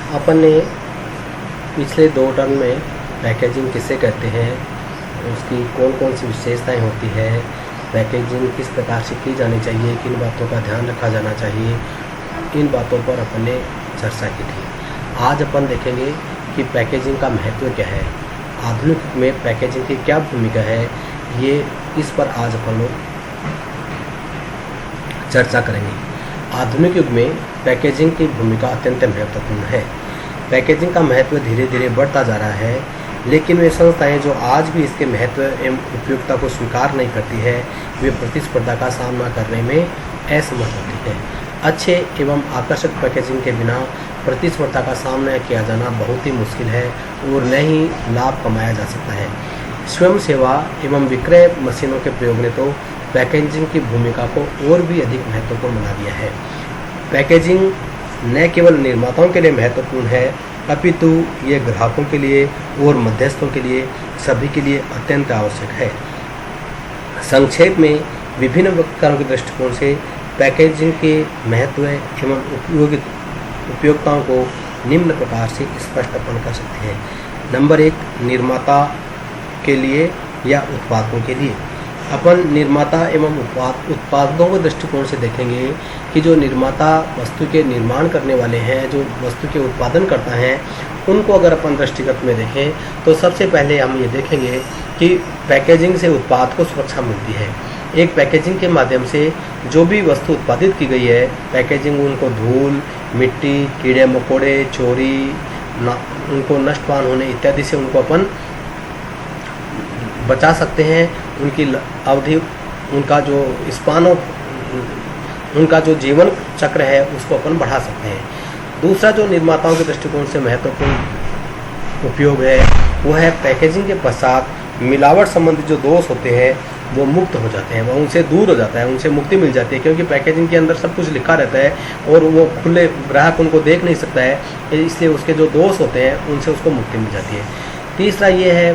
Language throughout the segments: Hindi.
अपन ने पिछले 2 टर्म में पैकेजिंग किसे कहते हैं, उसकी कौन कौन सी विशेषताएं होती है, पैकेजिंग किस प्रकार से की जानी चाहिए, किन बातों का ध्यान रखा जाना चाहिए, इन बातों पर अपन ने चर्चा की थी। आज अपन देखेंगे कि पैकेजिंग का महत्व क्या है, आधुनिक युग में पैकेजिंग की क्या भूमिका है, ये इस पर आज अपन लोग चर्चा करेंगे। आधुनिक युग में पैकेजिंग की भूमिका अत्यंत महत्वपूर्ण है। पैकेजिंग का महत्व धीरे धीरे बढ़ता जा रहा है, लेकिन वे संस्थाएं जो आज भी इसके महत्व एवं उपयोगिता को स्वीकार नहीं करती है, वे प्रतिस्पर्धा का सामना करने में असमर्थ होती है। अच्छे एवं आकर्षक पैकेजिंग के बिना प्रतिस्पर्धा का सामना किया जाना बहुत ही मुश्किल है और न ही लाभ कमाया जा सकता है। स्वयं सेवा एवं विक्रय मशीनों के प्रयोग ने तो पैकेजिंग की भूमिका को और भी अधिक महत्वपूर्ण बना दिया है। पैकेजिंग न केवल निर्माताओं के लिए महत्वपूर्ण है, अपितु ये ग्राहकों के लिए और मध्यस्थों के लिए सभी के लिए अत्यंत आवश्यक है। संक्षेप में विभिन्न प्रकारों के दृष्टिकोण से पैकेजिंग के महत्व एवं उपयोगिताओं को निम्न प्रकार से स्पष्टपन कर सकते हैं। नंबर 1, निर्माता के लिए या उत्पादकों के लिए। अपन निर्माता एवं उत्पादकों के दृष्टिकोण से देखेंगे कि जो निर्माता वस्तु के निर्माण करने वाले हैं, जो वस्तु के उत्पादन करता है, उनको अगर अपन दृष्टिगत में देखें तो सबसे पहले हम ये देखेंगे कि पैकेजिंग से उत्पाद को सुरक्षा मिलती है। एक पैकेजिंग के माध्यम से जो भी वस्तु उत्पादित की गई है, पैकेजिंग उनको धूल, मिट्टी, कीड़े मकोड़े, चोरी, उनको नष्टपान होने इत्यादि से उनको अपन बचा सकते हैं। उनकी अवधि, उनका जो स्पान ऑफ उनका जो जीवन चक्र है उसको अपन बढ़ा सकते हैं। दूसरा जो निर्माताओं के दृष्टिकोण से महत्वपूर्ण उपयोग है वो है पैकेजिंग के पश्चात मिलावट संबंधी जो दोष होते हैं वो मुक्त हो जाते हैं, वो उनसे दूर हो जाता है, उनसे मुक्ति मिल जाती है, क्योंकि पैकेजिंग के अंदर सब कुछ लिखा रहता है और वो खुले ग्राहक उनको देख नहीं सकता है, इसलिए उसके जो दोष होते हैं उनसे उसको मुक्ति मिल जाती है। तीसरा ये है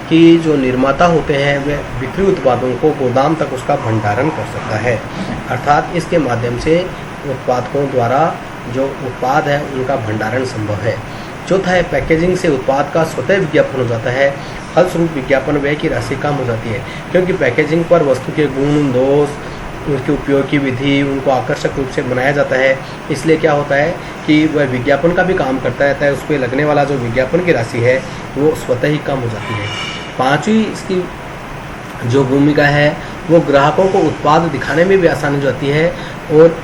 कि जो निर्माता होते हैं वे बिक्री उत्पादों को गोदाम तक उसका भंडारण कर सकता है, अर्थात इसके माध्यम से उत्पादकों द्वारा जो उत्पाद है उनका भंडारण संभव है। चौथा है पैकेजिंग से उत्पाद का स्वतः विज्ञापन हो जाता है, फलस्वरूप विज्ञापन व्यय की राशि कम हो जाती है, क्योंकि पैकेजिंग पर वस्तु के गुण दोष, उनके उपयोग की विधि, उनको आकर्षक रूप से बनाया जाता है। इसलिए क्या होता है कि वह विज्ञापन का भी काम करता रहता है, उस पर लगने वाला जो विज्ञापन की राशि है वो स्वतः ही कम हो जाती है। पांचवी इसकी जो भूमिका है वो ग्राहकों को उत्पाद दिखाने में भी आसानी हो जाती है और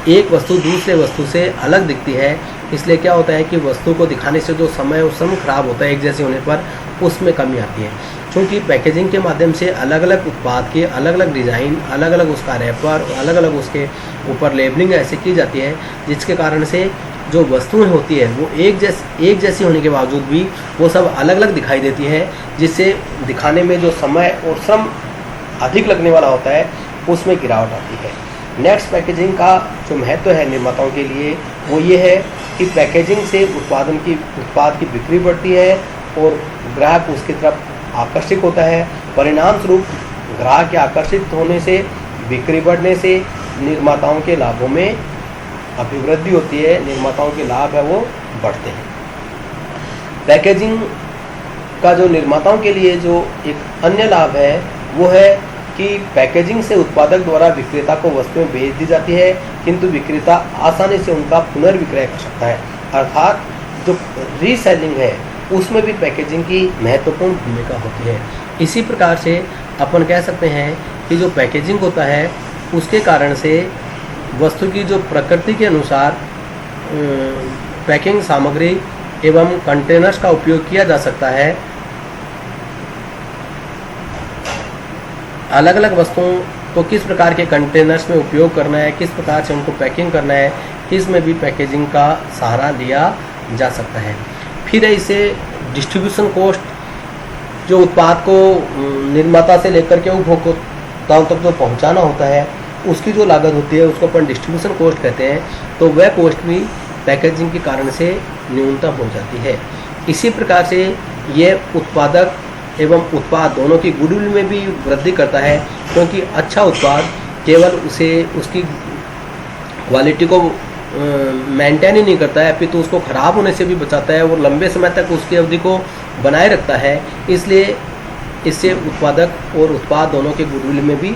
एक वस्तु दूसरे वस्तु से अलग दिखती है। इसलिए क्या होता है कि वस्तु को दिखाने से जो समय और श्रम खराब होता है एक जैसे होने पर, उसमें कमी आती है। क्योंकि पैकेजिंग के माध्यम से अलग अलग उत्पाद के अलग अलग डिज़ाइन, अलग अलग उसका रैपर, अलग अलग उसके ऊपर लेबलिंग ऐसे की जाती है, जिसके कारण से जो वस्तुएं होती है वो एक जैसी होने के बावजूद भी वो सब अलग अलग दिखाई देती है, जिससे दिखाने में जो समय और श्रम अधिक लगने वाला होता है उसमें गिरावट आती है। नेक्स्ट, पैकेजिंग का जो महत्व है निर्माताओं के लिए वो ये है कि पैकेजिंग से उत्पाद की बिक्री बढ़ती है और ग्राहक उसकी तरफ आकर्षित होता है। परिणाम स्वरूप ग्राहक के आकर्षित होने से, बिक्री बढ़ने से निर्माताओं के लाभों में अभिवृद्धि होती है, निर्माताओं के लाभ है वो बढ़ते हैं। पैकेजिंग का जो निर्माताओं के लिए जो एक अन्य लाभ है वो है कि पैकेजिंग से उत्पादक द्वारा विक्रेता को वस्तुएं बेच दी जाती है, किंतु विक्रेता आसानी से उनका पुनर्विक्रय कर सकता है, अर्थात जो रीसेलिंग है उसमें भी पैकेजिंग की महत्वपूर्ण भूमिका होती है। इसी प्रकार से अपन कह सकते हैं कि जो पैकेजिंग होता है उसके कारण से वस्तु की जो प्रकृति के अनुसार पैकिंग सामग्री एवं कंटेनर्स का उपयोग किया जा सकता है। अलग अलग वस्तुओं को किस प्रकार के कंटेनर्स में उपयोग करना है, किस प्रकार से उनको पैकिंग करना है, इसमें भी पैकेजिंग का सहारा लिया जा सकता है। फिर इसे डिस्ट्रीब्यूशन कॉस्ट, जो उत्पाद को निर्माता से लेकर के उपभोक्ताओं तक जो पहुंचाना होता है उसकी जो लागत होती है उसको अपन डिस्ट्रीब्यूशन कॉस्ट कहते हैं, तो वह कॉस्ट भी पैकेजिंग के कारण से न्यूनतम हो जाती है। इसी प्रकार से ये उत्पादक एवं उत्पाद दोनों की गुडविल में भी वृद्धि करता है, क्योंकि अच्छा उत्पाद केवल उसे उसकी क्वालिटी को मेंटेन ही नहीं करता है, अपितु उसको खराब होने से भी बचाता है और लंबे समय तक उसकी अवधि को बनाए रखता है। इसलिए इससे उत्पादक और उत्पाद दोनों के गुडविल में भी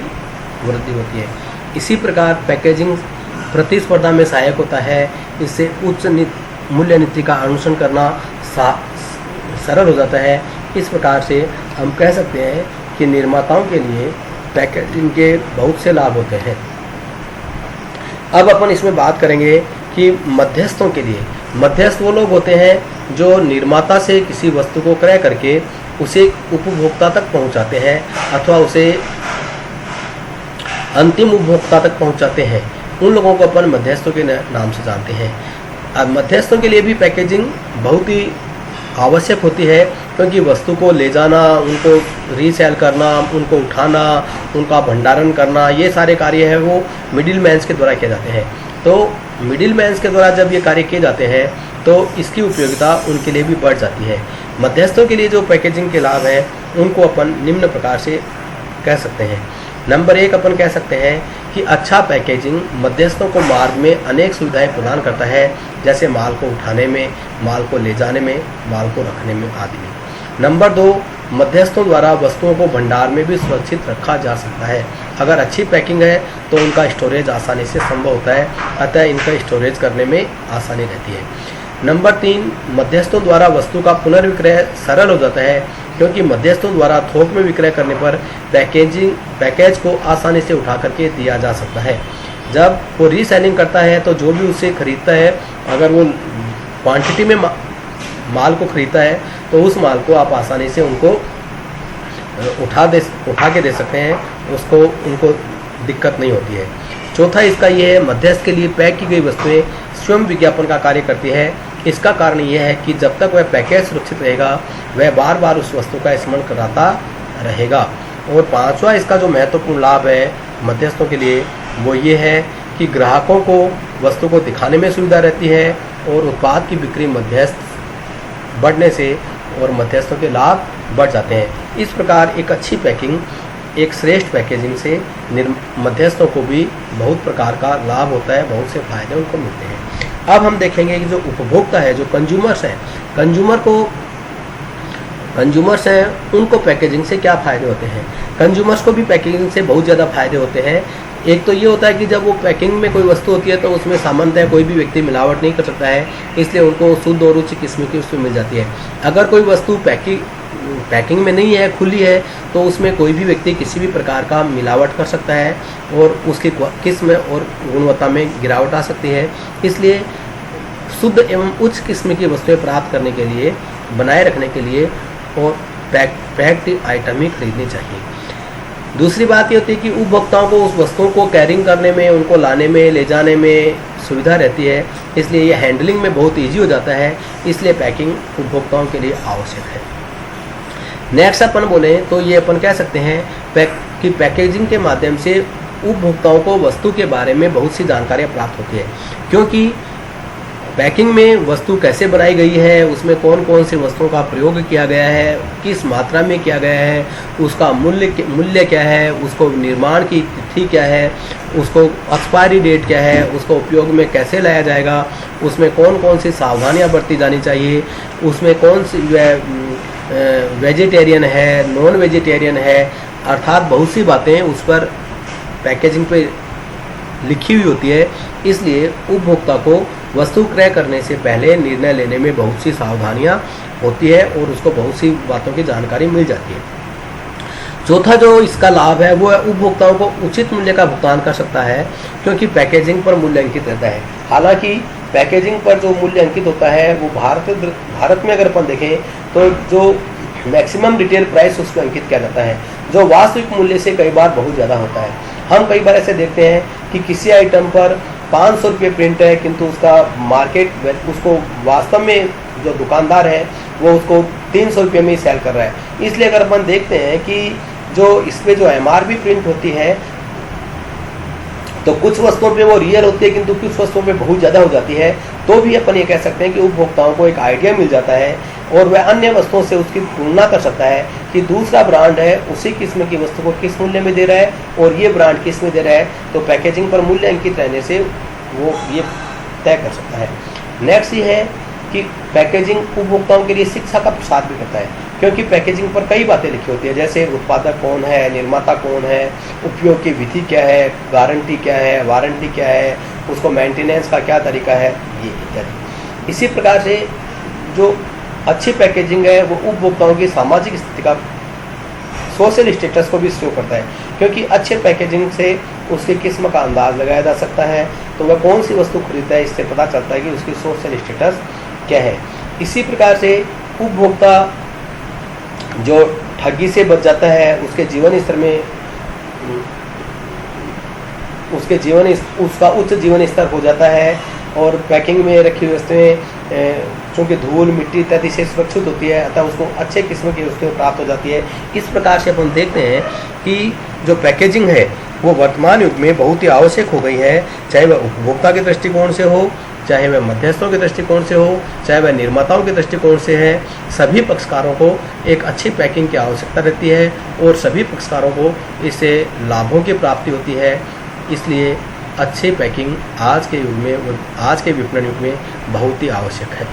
वृद्धि होती है। इसी प्रकार पैकेजिंग प्रतिस्पर्धा में सहायक होता है। इससे उच्च मूल्य नीति का अनुसरण करना सरल हो जाता है। इस प्रकार से हम कह सकते हैं कि निर्माताओं के लिए पैकेजिंग के बहुत से लाभ होते हैं। अब अपन इसमें बात करेंगे कि मध्यस्थों के लिए। मध्यस्थ वो लोग होते हैं जो निर्माता से किसी वस्तु को क्रय करके उसे उपभोक्ता तक पहुंचाते हैं अथवा उसे अंतिम उपभोक्ता तक पहुंचाते हैं। उन लोगों को अपन मध्यस्थों के नाम से जानते हैं। अब मध्यस्थों के लिए भी पैकेजिंग बहुत ही आवश्यक होती है, क्योंकि वस्तु को ले जाना, उनको रीसेल करना, उनको उठाना, उनका भंडारण करना, ये सारे कार्य है वो मिडिल मैन्स के द्वारा किए जाते हैं। तो मिडिल मैन्स के द्वारा जब ये कार्य किए जाते हैं तो इसकी उपयोगिता उनके लिए भी बढ़ जाती है। मध्यस्थों के लिए जो पैकेजिंग के लाभ हैं उनको अपन निम्न प्रकार से कह सकते हैं। नंबर 1 अपन कह सकते हैं कि अच्छा पैकेजिंग मध्यस्थों को मार्ग में अनेक सुविधाएं प्रदान करता है, जैसे माल को उठाने में, माल को ले जाने में, माल को रखने में आदि में। नंबर 2, मध्यस्थों द्वारा वस्तुओं को भंडार में भी सुरक्षित रखा जा सकता है। अगर अच्छी पैकिंग है तो उनका स्टोरेज आसानी से संभव होता है, अतः इनका स्टोरेज करने में आसानी रहती है। नंबर 3, मध्यस्थों द्वारा वस्तु का पुनर्विक्रय सरल हो जाता है, क्योंकि मध्यस्थों द्वारा थोक में विक्रय करने पर पैकेज को आसानी से उठा करके दिया जा सकता है। जब वो रीसेलिंग करता है तो जो भी उसे खरीदता है, अगर वो क्वांटिटी में माल को खरीदता है तो उस माल को आप आसानी से उनको उठा के दे सकते हैं, उनको दिक्कत नहीं होती है। चौथा इसका ये है, मध्यस्थ के लिए पैक की गई वस्तुएं स्वयं विज्ञापन का कार्य करती है। इसका कारण यह है कि जब तक वह पैकेज सुरक्षित रहेगा वह बार बार उस वस्तु का स्मरण कराता रहेगा। और 5वां इसका जो महत्वपूर्ण लाभ है मध्यस्थों के लिए वो ये है कि ग्राहकों को वस्तु को दिखाने में सुविधा रहती है और उत्पाद की बिक्री मध्यस्थ बढ़ने से और मध्यस्थों के लाभ बढ़ जाते हैं। इस प्रकार एक अच्छी पैकिंग, एक श्रेष्ठ पैकेजिंग से मध्यस्थों को भी बहुत प्रकार का लाभ होता है, बहुत से फायदे उनको मिलते हैं। अब हम देखेंगे कि जो उपभोक्ता है, जो कंज्यूमर्स हैं, कंज्यूमर्स हैं उनको पैकेजिंग से क्या फ़ायदे होते हैं। कंज्यूमर्स को भी पैकेजिंग से बहुत ज़्यादा फायदे होते हैं। एक तो ये होता है कि जब वो पैकिंग में कोई वस्तु होती है तो उसमें सामान्यतः कोई भी व्यक्ति मिलावट नहीं कर सकता है, इसलिए उनको शुद्ध और उच्च किस्म की वस्तु मिल जाती है। अगर कोई वस्तु पैकिंग में नहीं है, खुली है, तो उसमें कोई भी व्यक्ति किसी भी प्रकार का मिलावट कर सकता है और उसकी किस्म और गुणवत्ता में गिरावट आ सकती है। इसलिए शुद्ध एवं उच्च किस्म की वस्तुएं प्राप्त करने के लिए, बनाए रखने के लिए और पैक्ड आइटम ही खरीदनी चाहिए। दूसरी बात ये होती है कि उपभोक्ताओं को उस वस्तुओं को कैरिंग करने में, उनको लाने में, ले जाने में सुविधा रहती है, इसलिए ये हैंडलिंग में बहुत ईजी हो जाता है। इसलिए पैकिंग उपभोक्ताओं के लिए आवश्यक है। नेक्स्ट अपन बोले तो ये अपन कह सकते हैं कि पैकेजिंग के माध्यम से उपभोक्ताओं को वस्तु के बारे में बहुत सी जानकारियाँ प्राप्त होती है, क्योंकि पैकिंग में वस्तु कैसे बनाई गई है, उसमें कौन कौन सी वस्तुओं का प्रयोग किया गया है, किस मात्रा में किया गया है, उसका मूल्य क्या है, उसको निर्माण की तिथि क्या है, उसको एक्सपायरी डेट क्या है, उसको उपयोग में कैसे लाया जाएगा, उसमें कौन कौन सी सावधानियां बरती जानी चाहिए, उसमें कौन सी वेजिटेरियन है, नॉन वेजिटेरियन है, अर्थात बहुत सी बातें उस पर पैकेजिंग पे लिखी हुई होती है। इसलिए उपभोक्ता को वस्तु क्रय करने से पहले निर्णय लेने में बहुत सी सावधानियां होती है और उसको बहुत सी बातों की जानकारी मिल जाती है। चौथा जो इसका लाभ है वो है उपभोक्ताओं को उचित मूल्य का भुगतान कर सकता है, क्योंकि पैकेजिंग पर मूल्य अंकित रहता है। हालांकि पैकेजिंग पर जो मूल्य अंकित होता है वो भारत में अगर अपन देखें तो जो मैक्सिमम रिटेल प्राइस उस पर अंकित किया जाता है, जो वास्तविक मूल्य से कई बार बहुत ज़्यादा होता है। हम कई बार ऐसे देखते हैं कि किसी आइटम पर 500 रुपये प्रिंट है, किंतु उसका मार्केट उसको वास्तव में जो दुकानदार है वो उसको 300 रुपये में ही सेल कर रहा है। इसलिए अगर अपन देखते हैं कि जो इस पर जो MRP प्रिंट होती है तो कुछ वस्तुओं पे वो रियल होती है, किंतु कुछ वस्तुओं पे बहुत ज़्यादा हो जाती है, तो भी अपन ये कह सकते हैं कि उपभोक्ताओं को एक आइडिया मिल जाता है और वह अन्य वस्तुओं से उसकी तुलना कर सकता है कि दूसरा ब्रांड है उसी किस्म की वस्तु को किस मूल्य में दे रहा है और ये ब्रांड किस में दे रहा है। तो पैकेजिंग पर मूल्य अंकित रहने से वो ये तय कर सकता है। नेक्स्ट ये है कि पैकेजिंग उपभोक्ताओं के लिए शिक्षा का प्रसार भी करता है, क्योंकि पैकेजिंग पर कई बातें लिखी होती है, जैसे उत्पादक कौन है, निर्माता कौन है, उपयोग की विधि क्या है, गारंटी क्या है, वारंटी क्या है, उसको मेंटेनेंस का क्या तरीका है, ये इत्यादि। इसी प्रकार से जो अच्छी पैकेजिंग है वो उपभोक्ताओं की सामाजिक स्थिति का, सोशल स्टेटस को भी शो करता है, क्योंकि अच्छे पैकेजिंग से उसकी किस्म का अंदाज लगाया जा सकता है, तो वह कौन सी वस्तु खरीदता है इससे पता चलता है कि उसकी सोशल स्टेटस क्या है। इसी प्रकार से उपभोक्ता जो ठगी से बच जाता है, उसके जीवन स्तर में उसका उच्च जीवन स्तर हो जाता है, और पैकिंग में रखी हुई वस्तुएं चूँकि धूल मिट्टी इत्यादि से सुरक्षित होती है, अतः उसको अच्छे किस्म की वस्तुएं प्राप्त हो जाती है। इस प्रकार से अपन देखते हैं कि जो पैकेजिंग है वो वर्तमान युग में बहुत ही आवश्यक हो गई है, चाहे वह उपभोक्ता के दृष्टिकोण से हो, चाहे वह मध्यस्थों के दृष्टिकोण से हो, चाहे वह निर्माताओं के दृष्टिकोण से है। सभी पक्षकारों को एक अच्छी पैकिंग की आवश्यकता रहती है और सभी पक्षकारों को इससे लाभों की प्राप्ति होती है। इसलिए अच्छी पैकिंग आज के युग में और आज के विपणन युग में बहुत ही आवश्यक है।